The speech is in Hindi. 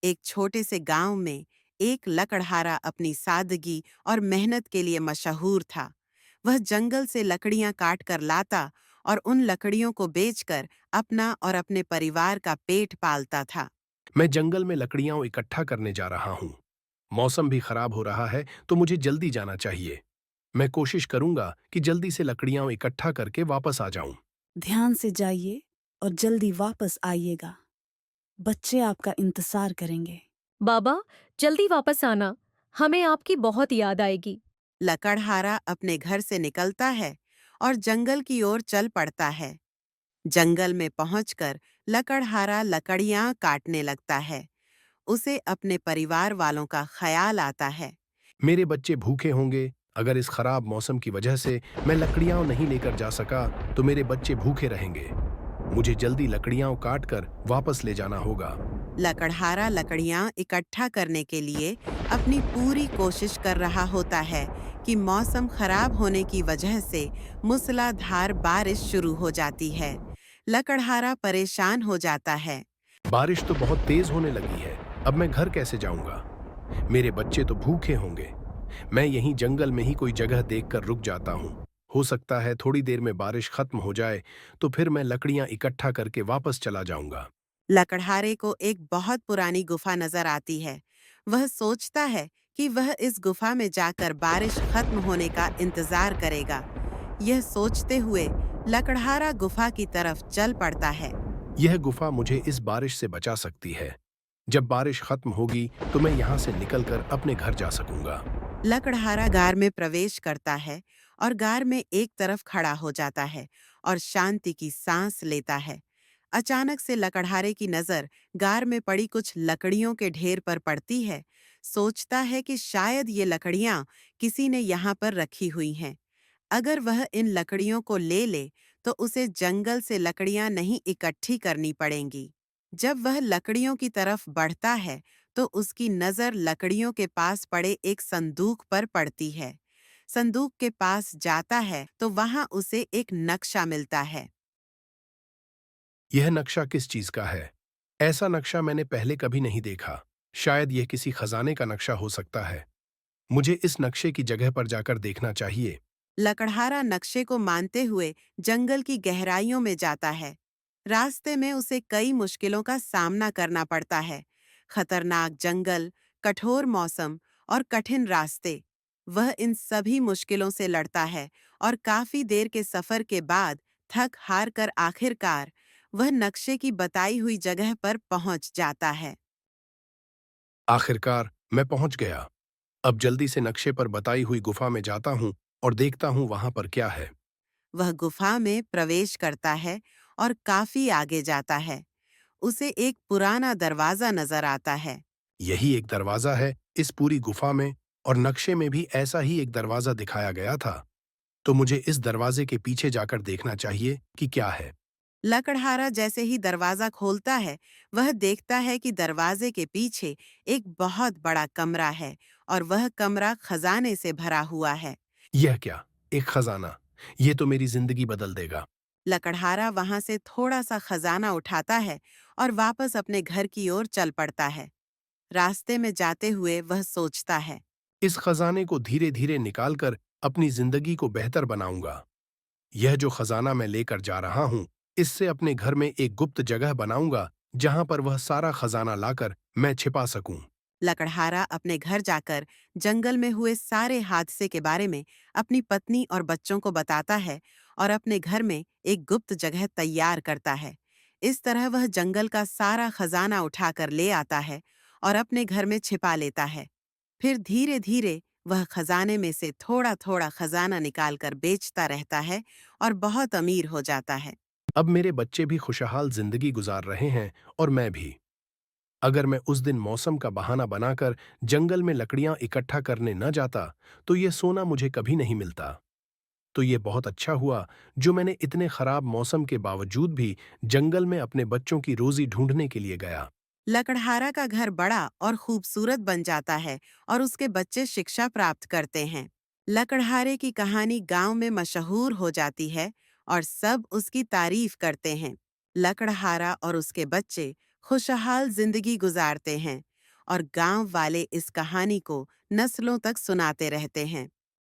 एक छोटे से गांव में एक लकड़हारा अपनी सादगी और मेहनत के लिए मशहूर था। वह जंगल से लकड़ियां काट कर लाता और उन लकड़ियों को बेचकर अपना और अपने परिवार का पेट पालता था। मैं जंगल में लकड़ियां इकट्ठा करने जा रहा हूँ। मौसम भी खराब हो रहा है तो मुझे जल्दी जाना चाहिए। मैं कोशिश करूंगा कि जल्दी से लकड़ियां इकट्ठा करके वापस आ जाऊं। ध्यान से जाइए और जल्दी वापस आइएगा। बच्चे आपका इंतजार करेंगे। बाबा, जल्दी वापस आना। हमें आपकी बहुत याद आएगी। लकड़हारा अपने घर से निकलता है और जंगल की ओर चल पड़ता है। जंगल में पहुंचकर लकड़हारा लकड़ियां काटने लगता है। उसे अपने परिवार वालों का ख्याल आता है। मेरे बच्चे भूखे होंगे। अगर इस खराब मौसम की वजह से मैं लकड़ियां नहीं लेकर जा सका तो मेरे बच्चे भूखे रहेंगे। मुझे जल्दी लकड़ियां काट कर वापस ले जाना होगा। लकड़हारा लकड़ियां इकट्ठा करने के लिए अपनी पूरी कोशिश कर रहा होता है कि मौसम खराब होने की वजह से मूसलाधार बारिश शुरू हो जाती है। लकड़हारा परेशान हो जाता है। बारिश तो बहुत तेज होने लगी है। अब मैं घर कैसे जाऊंगा? मेरे बच्चे तो भूखे होंगे। मैं यहीं जंगल में ही कोई जगह देखकर रुक जाता हूँ। हो सकता है थोड़ी देर में बारिश खत्म हो जाए तो फिर मैं लकड़ियां इकट्ठा करके वापस चला जाऊंगा। लकड़हारे को एक बहुत पुरानी गुफा नजर आती है। वह सोचता है कि वह इस गुफा में जाकर बारिश खत्म होने का इंतजार करेगा। यह सोचते हुए लकड़हारा गुफा की तरफ चल पड़ता है। यह गुफा मुझे इस बारिश से बचा सकती है। जब बारिश खत्म होगी तो मैं यहाँ से निकलकर अपने घर जा सकूंगा। लकड़हारा गार में प्रवेश करता है और गार में एक तरफ खड़ा हो जाता है और शांति की सांस लेता है। अचानक से लकड़हारे की नजर गार में पड़ी कुछ लकड़ियों के ढेर पर पड़ती है। सोचता है कि शायद ये लकड़ियां किसी ने यहाँ पर रखी हुई हैं। अगर वह इन लकड़ियों को ले ले तो उसे जंगल से लकड़ियां नहीं इकट्ठी करनी पड़ेंगी। जब वह लकड़ियों की तरफ बढ़ता है तो उसकी नज़र लकड़ियों के पास पड़े एक संदूक पर पड़ती है। संदूक के पास जाता है तो वहां उसे एक नक्शा मिलता है। यह नक्शा किस चीज का है? ऐसा नक्शा मैंने पहले कभी नहीं देखा। शायद यह किसी खजाने का नक्शा हो सकता है। मुझे इस नक्शे की जगह पर जाकर देखना चाहिए। लकड़हारा नक्शे को मानते हुए जंगल की गहराइयों में जाता है। रास्ते में उसे कई मुश्किलों का सामना करना पड़ता है। खतरनाक जंगल, कठोर मौसम और कठिन रास्ते। वह इन सभी मुश्किलों से लड़ता है और काफी देर के सफर के बाद थक हार कर आखिरकार वह नक्शे की बताई हुई जगह पर पहुंच जाता है। आखिरकार मैं पहुंच गया। अब जल्दी से नक्शे पर बताई हुई गुफा में जाता हूँ और देखता हूँ वहां पर क्या है। वह गुफा में प्रवेश करता है और काफी आगे जाता है। उसे एक पुराना दरवाजा नजर आता है। यही एक दरवाजा है इस पूरी गुफा में, और नक्शे में भी ऐसा ही एक दरवाजा दिखाया गया था। तो मुझे इस दरवाजे के पीछे जाकर देखना चाहिए कि क्या है। लकड़हारा जैसे ही दरवाजा खोलता है, वह देखता है कि दरवाजे के पीछे एक बहुत बड़ा कमरा है और वह कमरा खजाने से भरा हुआ है। यह क्या? एक खजाना! ये तो मेरी जिंदगी बदल देगा। लकड़हारा वहां से थोड़ा सा खजाना उठाता है और वापस अपने घर की ओर चल पड़ता है। रास्ते में जाते हुए वह सोचता है। इस खजाने को धीरे धीरे निकालकर अपनी जिंदगी को बेहतर बनाऊंगा। यह जो खजाना मैं लेकर जा रहा हूँ, इससे अपने घर में एक गुप्त जगह बनाऊंगा जहां पर वह सारा खजाना लाकर मैं छिपा सकूं। लकड़हारा अपने घर जाकर जंगल में हुए सारे हादसे के बारे में अपनी पत्नी और बच्चों को बताता है और अपने घर में एक गुप्त जगह तैयार करता है। इस तरह वह जंगल का सारा खजाना उठाकर ले आता है और अपने घर में छिपा लेता है। फिर धीरे धीरे वह खजाने में से थोड़ा थोड़ा खजाना निकालकर बेचता रहता है और बहुत अमीर हो जाता है। अब मेरे बच्चे भी खुशहाल जिंदगी गुजार रहे हैं और मैं भी। अगर मैं उस दिन मौसम का बहाना बनाकर जंगल में लकड़ियां इकट्ठा करने न जाता तो ये सोना मुझे कभी नहीं मिलता। तो ये बहुत अच्छा हुआ जो मैंने इतने खराब मौसम के बावजूद भी जंगल में अपने बच्चों की रोजी ढूंढने के लिए गया। लकड़हारा का घर बड़ा और खूबसूरत बन जाता है और उसके बच्चे शिक्षा प्राप्त करते हैं। लकड़हारे की कहानी गांव में मशहूर हो जाती है और सब उसकी तारीफ करते हैं। लकड़हारा और उसके बच्चे खुशहाल जिंदगी गुजारते हैं। और गांव वाले इस कहानी को नस्लों तक सुनाते रहते हैं।